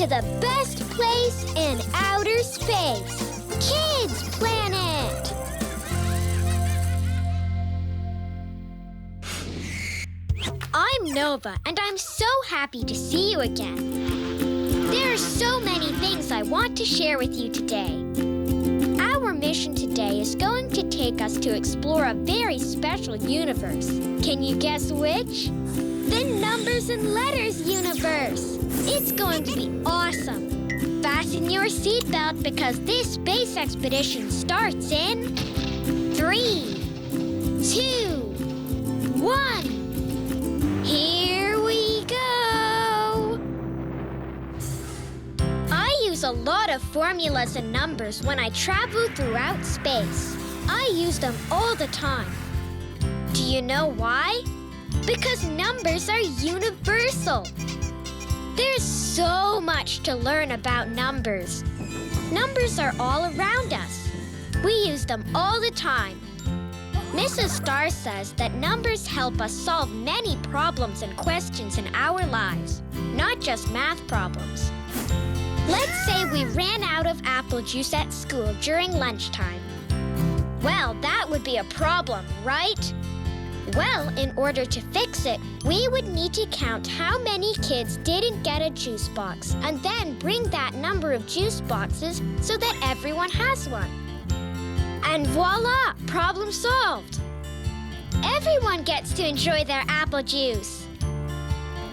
to the best place in outer space, Kids Planet! I'm Nova, and I'm so happy to see you again. There are so many things I want to share with you today. Our mission today is going to take us to explore a very special universe. Can you guess which? The Numbers and Letters universe. It's going to be awesome. Fasten your seatbelt because this space expedition starts in 3, 2, 1. Here we go! I use a lot of formulas and numbers when I travel throughout space. I use them all the time. Do you know why? Because numbers are universal. There's so much to learn about numbers. Numbers are all around us. We use them all the time. Mrs. Starr says that numbers help us solve many problems and questions in our lives, not just math problems. Let's say we ran out of apple juice at school during lunchtime. Well, that would be a problem, right? Well, in order to fix it, we would need to count how many kids didn't get a juice box and then bring that number of juice boxes so that everyone has one. And voila! Problem solved! Everyone gets to enjoy their apple juice.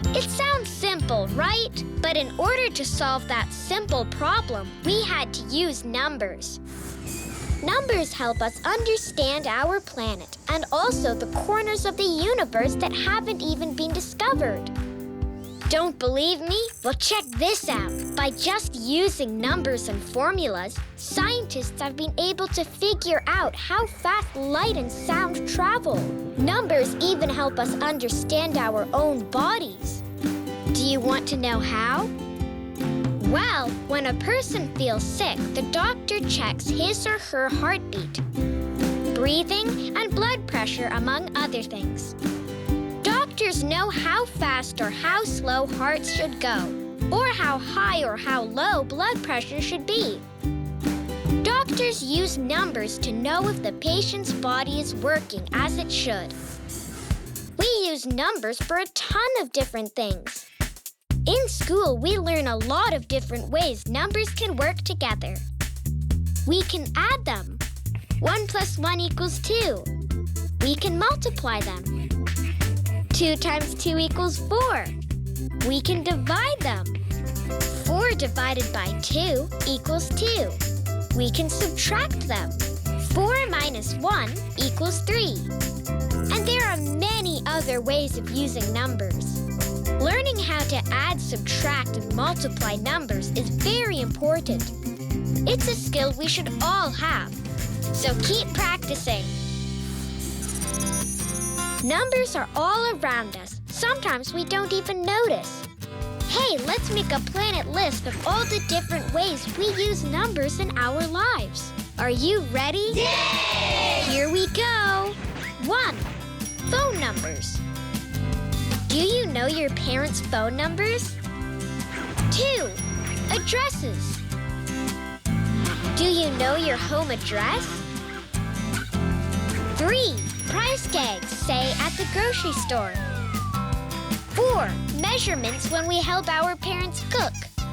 It sounds simple, right? But in order to solve that simple problem, we had to use numbers. Numbers help us understand our planet and also the corners of the universe that haven't even been discovered. Don't believe me? Well, check this out. By just using numbers and formulas, scientists have been able to figure out how fast light and sound travel. Numbers even help us understand our own bodies. Do you want to know how? Well, when a person feels sick, the doctor checks his or her heartbeat, breathing, and blood pressure, among other things. Doctors know how fast or how slow hearts should go, or how high or how low blood pressure should be. Doctors use numbers to know if the patient's body is working as it should. We use numbers for a ton of different things. In school, we learn a lot of different ways numbers can work together. We can add them. 1 + 1 = 2. We can multiply them. 2 × 2 = 4. We can divide them. 4 divided by 2 = 2. We can subtract them. 4 - 1 = 3. And there are many other ways of using numbers. Learning how to add, subtract, and multiply numbers is very important. It's a skill we should all have. So keep practicing. Numbers are all around us. Sometimes we don't even notice. Hey, let's make a planet list of all the different ways we use numbers in our lives. Are you ready? Yay! Here we go. 1. Phone numbers. Do you know your parents' phone numbers? 2. Addresses. Do you know your home address? 3. Price tags, say at the grocery store. 4. Measurements when we help our parents cook,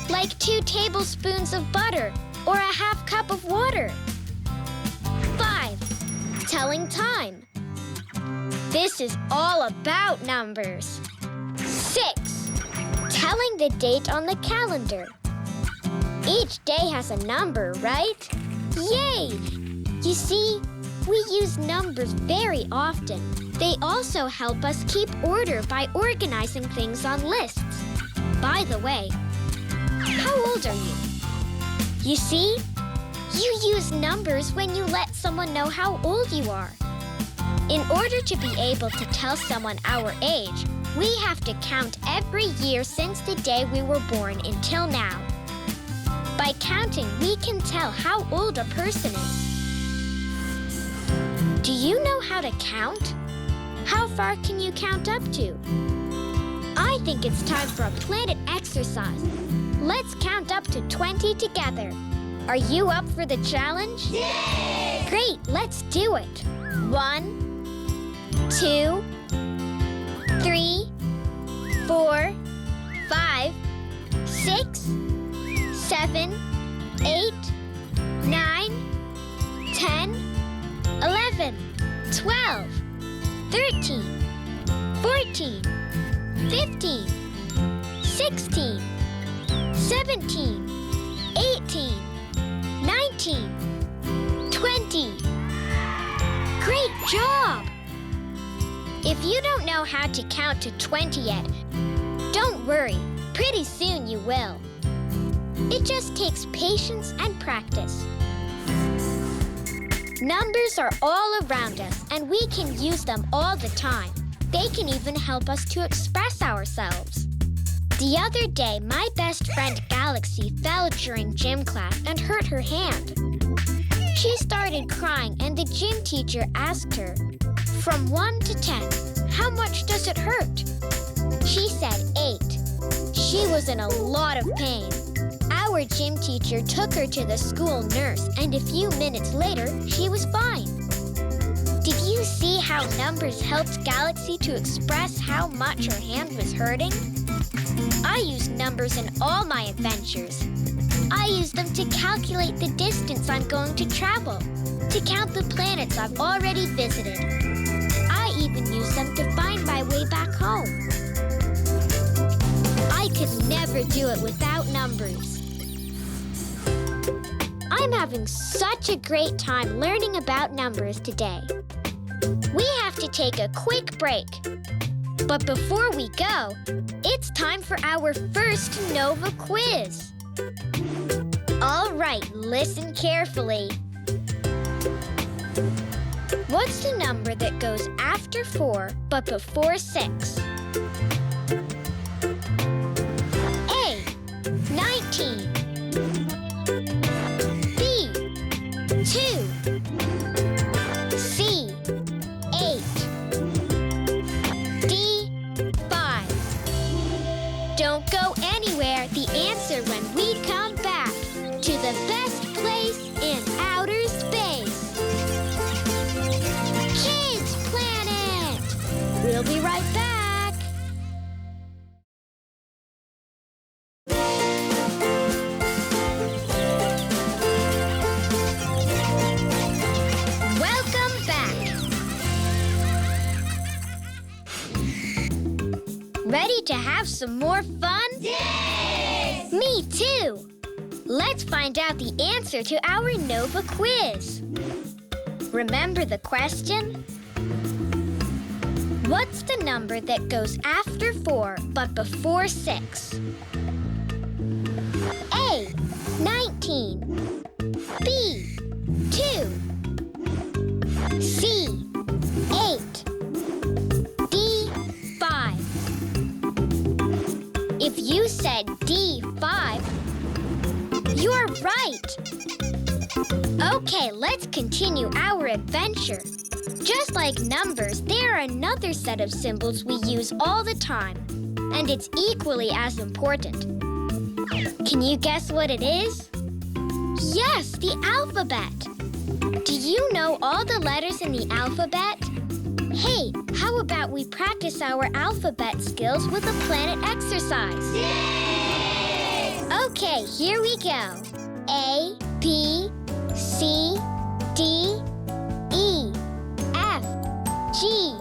like 2 tablespoons of butter or a half cup of water. 5. Telling time. This is all about numbers. 6. Telling the date on the calendar. Each day has a number, right? Yay! You see, we use numbers very often. They also help us keep order by organizing things on lists. By the way, how old are you? You see, you use numbers when you let someone know how old you are. In order to be able to tell someone our age, we have to count every year since the day we were born until now. By counting, we can tell how old a person is. Do you know how to count? How far can you count up to? I think it's time for a planet exercise. let's count up to 20 together. Are you up for the challenge? Yay! Great, let's do it. 1, 2, 3, 4, 5, 6, 7, 8, 9, 10, 11, 12, 13, 14, 15, 16, 17, 18, 19, 20. Great job! If you don't know how to count to 20 yet, don't worry. Pretty soon you will. It just takes patience and practice. Numbers are all around us, and we can use them all the time. They can even help us to express ourselves. The other day, my best friend Galaxy fell during gym class and hurt her hand. She started crying, and the gym teacher asked her, "From 1 to 10, how much does it hurt?" She said 8. She was in a lot of pain. Our gym teacher took her to the school nurse, and a few minutes later, she was fine. Did you see how numbers helped Galaxy to express how much her hand was hurting? I use numbers in all my adventures. I use them to calculate the distance I'm going to travel, to count the planets I've already visited. I even use them to find my way back home. I could never do it without numbers. I'm having such a great time learning about numbers today. We have to take a quick break. But before we go, it's time for our first Nova quiz. All right, listen carefully. What's the number that goes after 4 but before 6? A, 19. B, 2. C, 8. D, 5. Don't go anywhere. The answer when we come back to the best place in outer space. Kids Planet! We'll be right back. Welcome back. Ready to have some more fun? Yes! Me too! Let's find out the answer to our Nova quiz. Remember the question? What's the number that goes after 4 but before 6? A, 19. B, 2. C, 8. D, 5. If you said D, 5, you're right! Okay, let's continue our adventure. Just like numbers, there are another set of symbols we use all the time, and it's equally as important. Can you guess what it is? Yes, the alphabet! Do you know all the letters in the alphabet? Hey, how about we practice our alphabet skills with a planet exercise? Yes! Okay, here we go. A, B, C, D, E, F, G,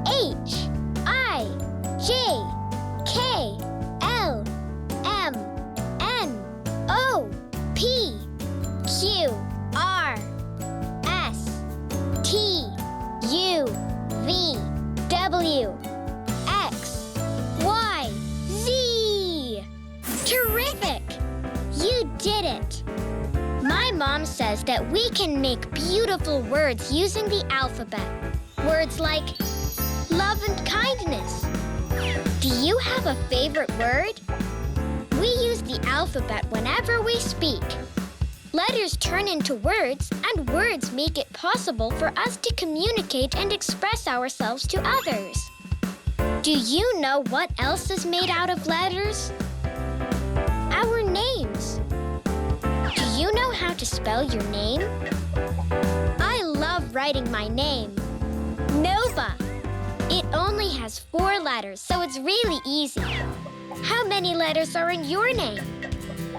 H, I, J, K, L, M, N, O, P, Q, R, S, T, U, V, W, X, Y, Z. Terrific! You did it! My mom says that we can make beautiful words using the alphabet. Words like love and kindness. Do you have a favorite word? We use the alphabet whenever we speak. Letters turn into words, and words make it possible for us to communicate and express ourselves to others. Do you know what else is made out of letters? Our to spell your name? I love writing my name. Nova. It only has 4 letters, so it's really easy. How many letters are in your name?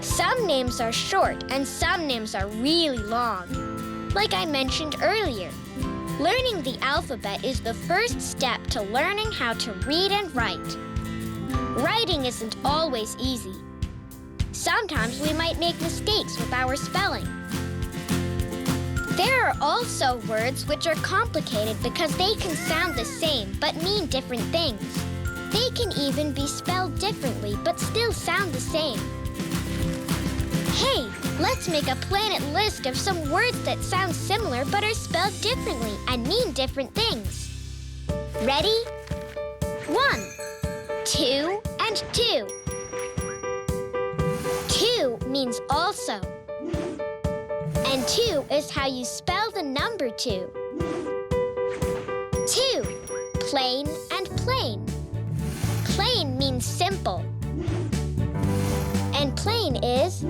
Some names are short and some names are really long. Like I mentioned earlier, learning the alphabet is the first step to learning how to read and write. Writing isn't always easy. Sometimes we might make mistakes with our spelling. There are also words which are complicated because they can sound the same but mean different things. They can even be spelled differently but still sound the same. Hey, let's make a planet list of some words that sound similar but are spelled differently and mean different things. Ready? 1, 2, and 2. 2 means also. And 2 is how you spell the number 2. 2, plain and plain. Plain means simple. And plain is,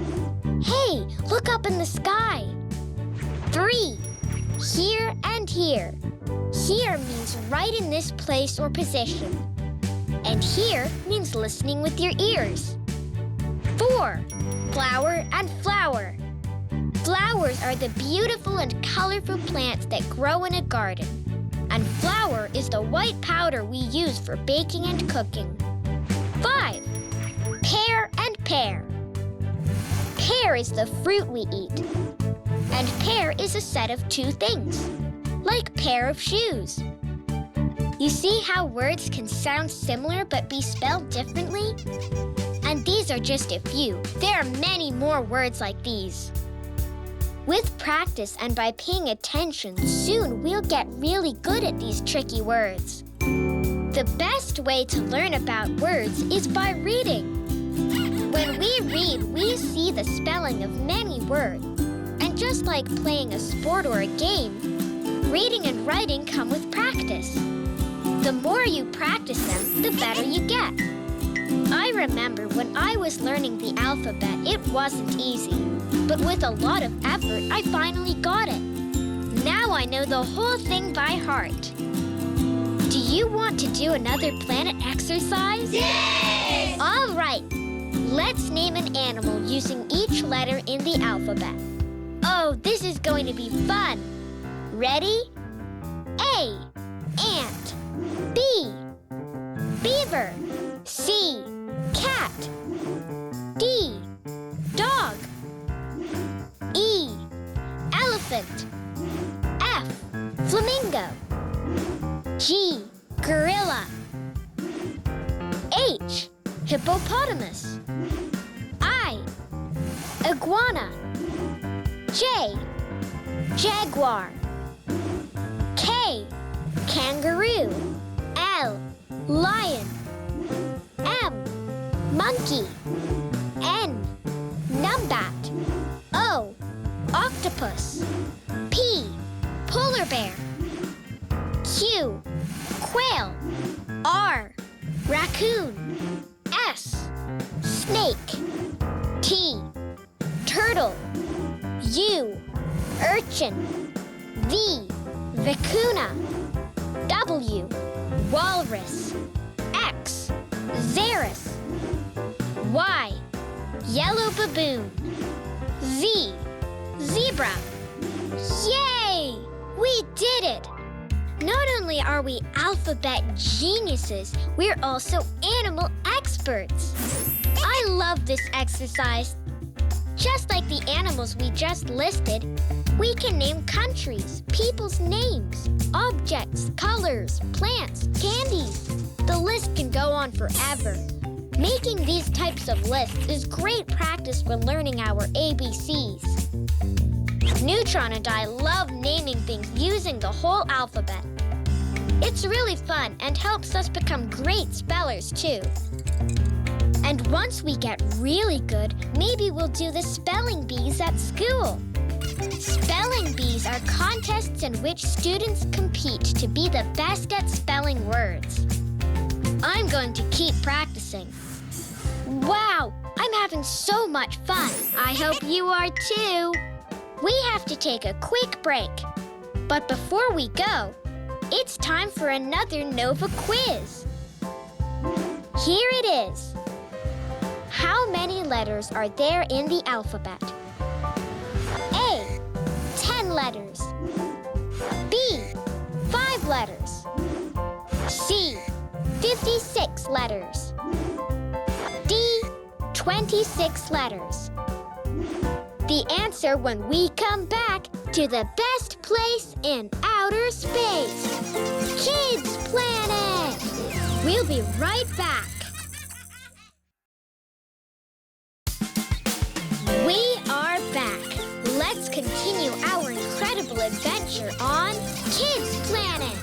hey, look up in the sky. 3, here and here. Here means right in this place or position. And here means listening with your ears. 4, flower and flower. Flowers are the beautiful and colorful plants that grow in a garden. And flour is the white powder we use for baking and cooking. 5, pear and pear. Pear is the fruit we eat. And pear is a set of 2 things, like pair of shoes. You see how words can sound similar but be spelled differently? And these are just a few. There are many more words like these. With practice and by paying attention, soon we'll get really good at these tricky words. The best way to learn about words is by reading. When we read, we see the spelling of many words. And just like playing a sport or a game, reading and writing come with practice. The more you practice them, the better you get. I remember when I was learning the alphabet, it wasn't easy. But with a lot of effort, I finally got it. Now I know the whole thing by heart. Do you want to do another planet exercise? Yes! All right. Let's name an animal using each letter in the alphabet. Oh, this is going to be fun. Ready? A, ant. B, beaver. C, cat. D, dog. E, elephant. F, flamingo. G, gorilla. H, hippopotamus. I, iguana. J, jaguar. K, kangaroo. L, lion. M, monkey. N, numbat. O, octopus. P, polar bear. Q, quail. R, raccoon. S, snake. T, turtle. U, urchin. V, vicuna. W, walrus. X, xerus. Y, yellow baboon. Z, zebra. Yay! We did it! Not only are we alphabet geniuses, we're also animal experts. I love this exercise. Just like the animals we just listed, we can name countries, people's names, objects, colors, plants, candies. The list can go on forever. Making these types of lists is great practice for learning our ABCs. Neutron and I love naming things using the whole alphabet. It's really fun and helps us become great spellers, too. And once we get really good, maybe we'll do the spelling bees at school. Spelling bees are contests in which students compete to be the best at spelling words. I'm going to keep practicing. Wow, I'm having so much fun. I hope you are too. We have to take a quick break. But before we go, it's time for another Nova quiz. Here it is. How many letters are there in the alphabet? A, 10 letters. B, 5 letters. C, 56 letters. D, 26 letters. The answer when we come back to the best place in outer space, Kids Planet! We'll be right back. We are back. Let's continue our incredible adventure on Kids Planet.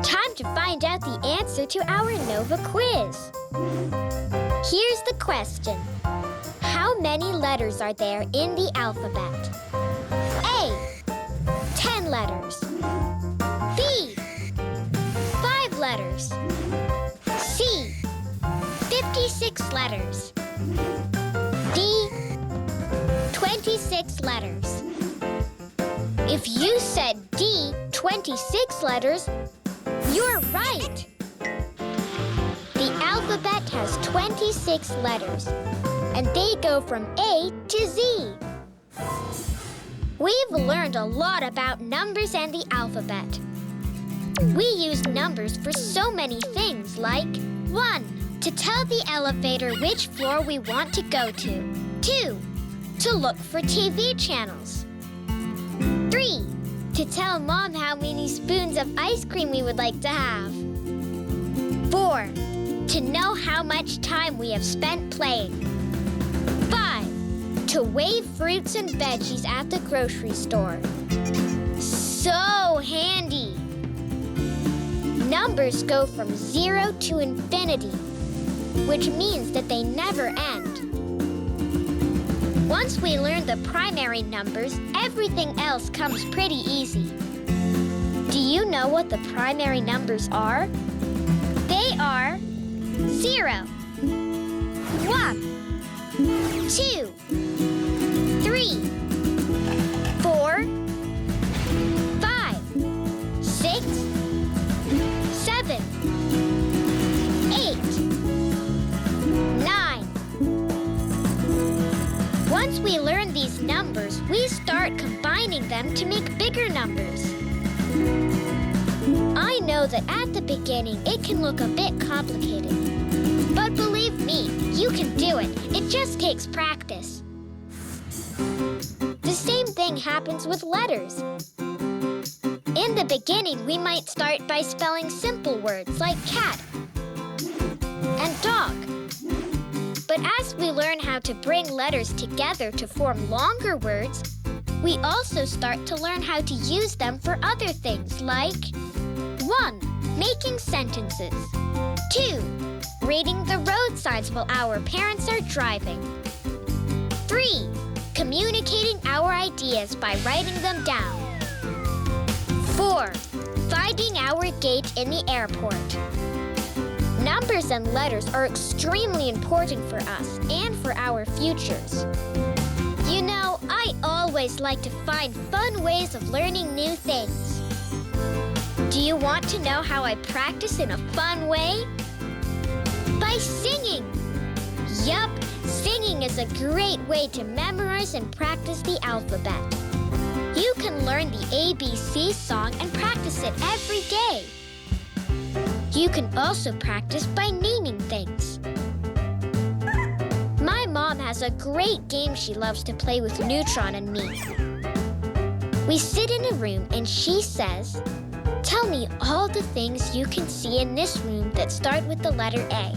Time to find out the answer to our Nova quiz. Here's the question. How many letters are there in the alphabet? A, 10 letters. B, 5 letters. C, 56 letters. D, 26 letters. If you said D, 26 letters, you're right. The alphabet has 26 letters, and they go from A to Z. We've learned a lot about numbers and the alphabet. We use numbers for so many things, like 1, to tell the elevator which floor we want to go to. 2, to look for TV channels. 3, to tell Mom how many spoons of ice cream we would like to have. 4, to know how much time we have spent playing. 5, to weigh fruits and veggies at the grocery store. So handy! Numbers go from 0 to infinity, which means that they never end. Once we learn the primary numbers, everything else comes pretty easy. Do you know what the primary numbers are? They are 0, 1, 2, 3, 4, 5, 6, 7, 8, 9. Once we learn these numbers, we start combining them to make bigger numbers. I know that at the beginning it can look a bit complicated. But believe me, you can do it. It just takes practice. The same thing happens with letters. In the beginning, we might start by spelling simple words like cat and dog. But as we learn how to bring letters together to form longer words, we also start to learn how to use them for other things like 1, making sentences. 2, reading the road signs while our parents are driving. 3, communicating our ideas by writing them down. 4, finding our gate in the airport. Numbers and letters are extremely important for us and for our futures. You know, I always like to find fun ways of learning new things. Do you want to know how I practice in a fun way? By singing! Yup, singing is a great way to memorize and practice the alphabet. You can learn the ABC song and practice it every day. You can also practice by naming things. My mom has a great game she loves to play with Neutron and me. We sit in a room and she says, "Tell me all the things you can see in this room that start with the letter A."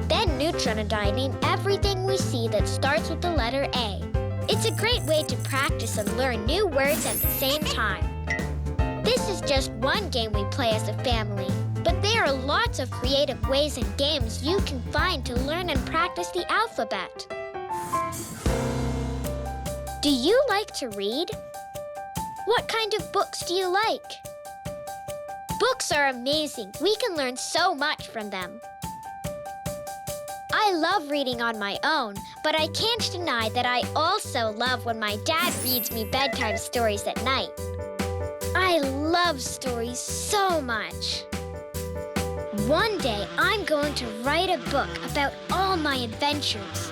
Then Neutron and I name everything we see that starts with the letter A. It's a great way to practice and learn new words at the same time. This is just one game we play as a family, but there are lots of creative ways and games you can find to learn and practice the alphabet. Do you like to read? What kind of books do you like? Books are amazing. We can learn so much from them. I love reading on my own, but I can't deny that I also love when my dad reads me bedtime stories at night. I love stories so much. One day, I'm going to write a book about all my adventures.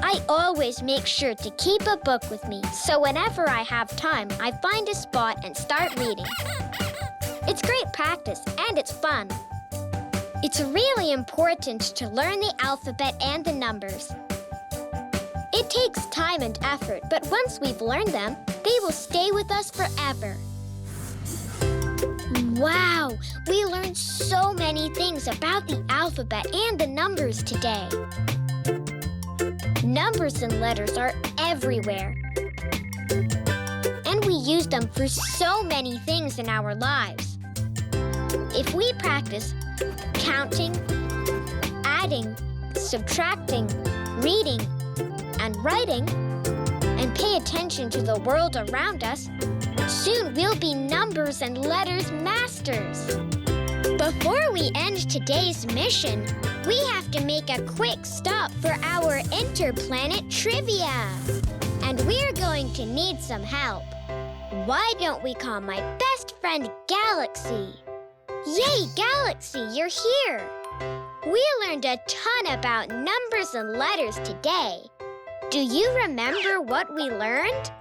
I always make sure to keep a book with me, so whenever I have time, I find a spot and start reading. It's great practice, and it's fun. It's really important to learn the alphabet and the numbers. It takes time and effort, but once we've learned them, they will stay with us forever. Wow! We learned so many things about the alphabet and the numbers today. Numbers and letters are everywhere. And we use them for so many things in our lives. If we practice counting, adding, subtracting, reading, and writing, and pay attention to the world around us, soon we'll be numbers and letters masters. Before we end today's mission, we have to make a quick stop for our interplanet trivia. And we're going to need some help. Why don't we call my best friend Galaxy? Yay, Galaxy, you're here! We learned a ton about numbers and letters today. Do you remember what we learned?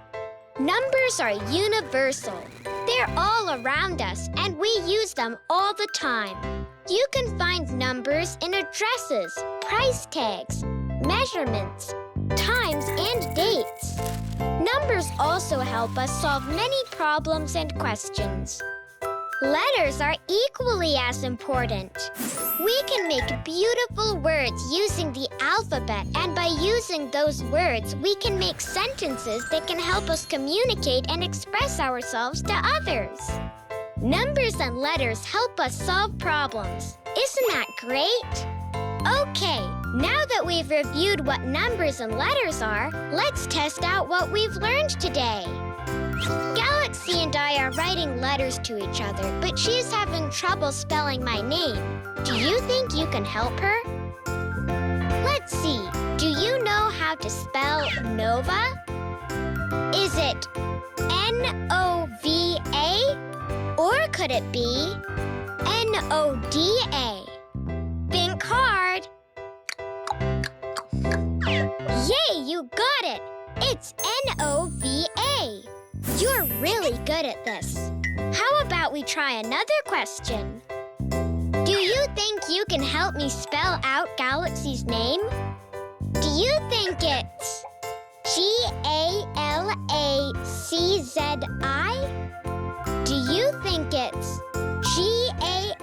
Numbers are universal. They're all around us, and we use them all the time. You can find numbers in addresses, price tags, measurements, times, and dates. Numbers also help us solve many problems and questions. Letters are equally as important. We can make beautiful words using the alphabet, and by using those words, we can make sentences that can help us communicate and express ourselves to others. Numbers and letters help us solve problems. Isn't that great? Okay, now that we've reviewed what numbers and letters are, let's test out what we've learned today. Galaxy and I are writing letters to each other, but she's having trouble spelling my name. Do you think you can help her? Let's see. Do you know how to spell Nova? Is it N-O-V-A? Or could it be N-O-D-A? Think hard. Yay, you got it! It's N-O-V-A. You're really good at this. How about we try another question? Do you think you can help me spell out Galaxy's name? Do you think it's G-A-L-A-C-Z-I? Do you think it's G-A-L-A-C-Z-I?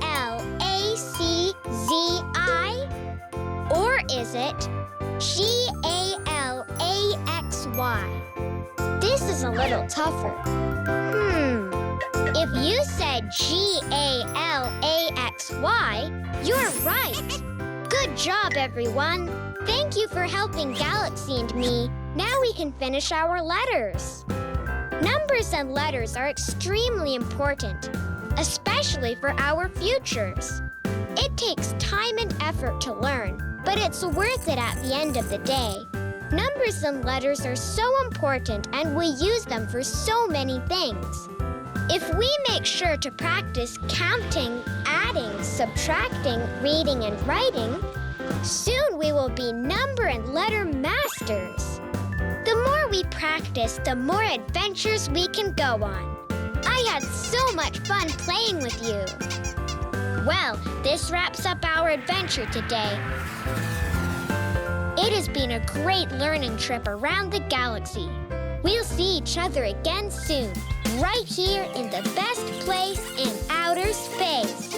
Or is it G-A-L-A-X-Y? This is a little tougher. If you said G-A-L-A-X-Y, you're right. Good job, everyone. Thank you for helping Galaxy and me. Now we can finish our letters. Numbers and letters are extremely important, especially for our futures. It takes time and effort to learn, but it's worth it at the end of the day. Numbers and letters are so important, and we use them for so many things. If we make sure to practice counting, adding, subtracting, reading, and writing, soon we will be number and letter masters. The more we practice, the more adventures we can go on. I had so much fun playing with you. Well, this wraps up our adventure today. It has been a great learning trip around the galaxy. We'll see each other again soon, right here in the best place in outer space.